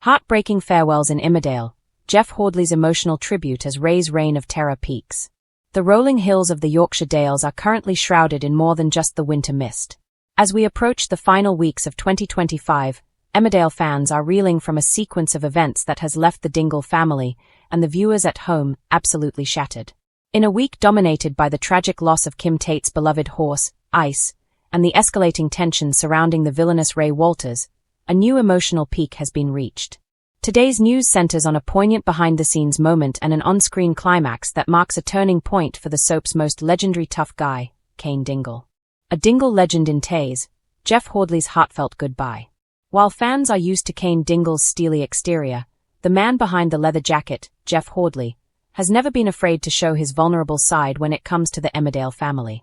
Heartbreaking farewells in Emmerdale, Jeff Hordley's emotional tribute as Ray's reign of terror peaks. The rolling hills of the Yorkshire Dales are currently shrouded in more than just the winter mist. As we approach the final weeks of 2025, Emmerdale fans are reeling from a sequence of events that has left the Dingle family and the viewers at home absolutely shattered. In a week dominated by the tragic loss of Kim Tate's beloved horse, Ice, and the escalating tension surrounding the villainous Ray Walters, a new emotional peak has been reached. Today's news centers on a poignant behind-the-scenes moment and an on-screen climax that marks a turning point for the soap's most legendary tough guy, Cain Dingle. A Dingle legend in Taze, Jeff Hordley's heartfelt goodbye. While fans are used to Cain Dingle's steely exterior, the man behind the leather jacket, Jeff Hordley, has never been afraid to show his vulnerable side when it comes to the Emmerdale family.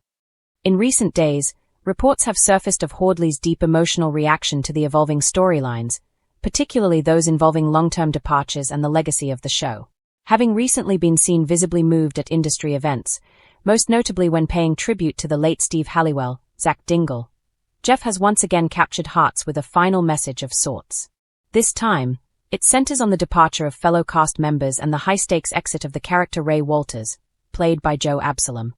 In recent days, reports have surfaced of Hordley's deep emotional reaction to the evolving storylines, particularly those involving long-term departures and the legacy of the show. Having recently been seen visibly moved at industry events, most notably when paying tribute to the late Steve Halliwell, Zach Dingle, Jeff has once again captured hearts with a final message of sorts. This time, it centers on the departure of fellow cast members and the high-stakes exit of the character Ray Walters, played by Joe Absalom.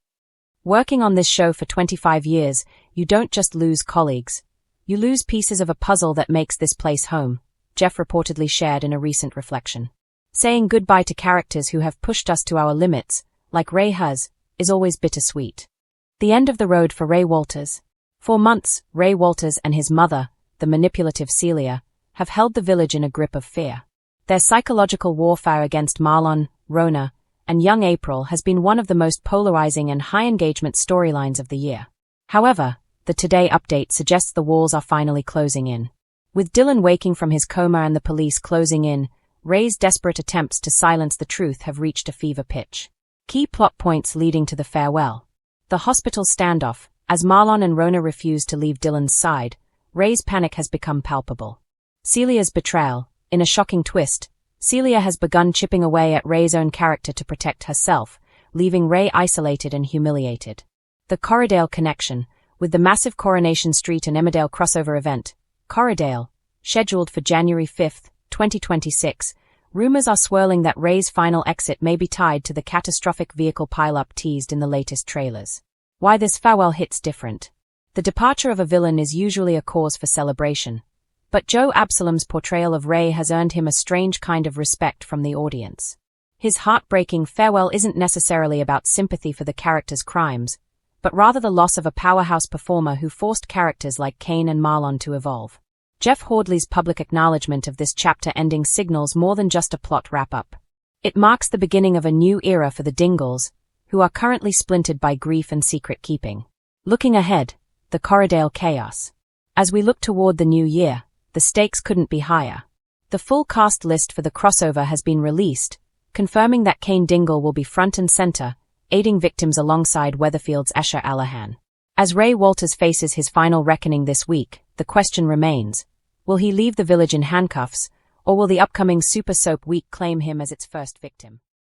Working on this show for 25 years, you don't just lose colleagues. You lose pieces of a puzzle that makes this place home, Jeff reportedly shared in a recent reflection. Saying goodbye to characters who have pushed us to our limits, like Ray has, is always bittersweet. The end of the road for Ray Walters. For months, Ray Walters and his mother, the manipulative Celia, have held the village in a grip of fear. Their psychological warfare against Marlon, Rona, and young April has been one of the most polarizing and high-engagement storylines of the year. However, the Today update suggests the walls are finally closing in. With Dylan waking from his coma and the police closing in, Ray's desperate attempts to silence the truth have reached a fever pitch. Key plot points leading to the farewell. The hospital standoff. As Marlon and Rona refuse to leave Dylan's side, Ray's panic has become palpable. Celia's betrayal. In a shocking twist, Celia has begun chipping away at Ray's own character to protect herself, leaving Ray isolated and humiliated. The Corridale connection. With the massive Coronation Street and Emmerdale crossover event, Corridale, scheduled for January 5, 2026, rumors are swirling that Ray's final exit may be tied to the catastrophic vehicle pileup teased in the latest trailers. Why this farewell hits different. The departure of a villain is usually a cause for celebration, but Joe Absalom's portrayal of Ray has earned him a strange kind of respect from the audience. His heartbreaking farewell isn't necessarily about sympathy for the character's crimes, but rather the loss of a powerhouse performer who forced characters like Cain and Marlon to evolve. Jeff Hordley's public acknowledgement of this chapter ending signals more than just a plot wrap-up. It marks the beginning of a new era for the Dingles, who are currently splintered by grief and secret-keeping. Looking ahead, the Corridale chaos. As we look toward the new year, the stakes couldn't be higher. The full cast list for the crossover has been released, confirming that Cain Dingle will be front and center, aiding victims alongside Weatherfield's Escher Allahan. As Ray Walters faces his final reckoning this week, the question remains, will he leave the village in handcuffs, or will the upcoming Super Soap Week claim him as its first victim?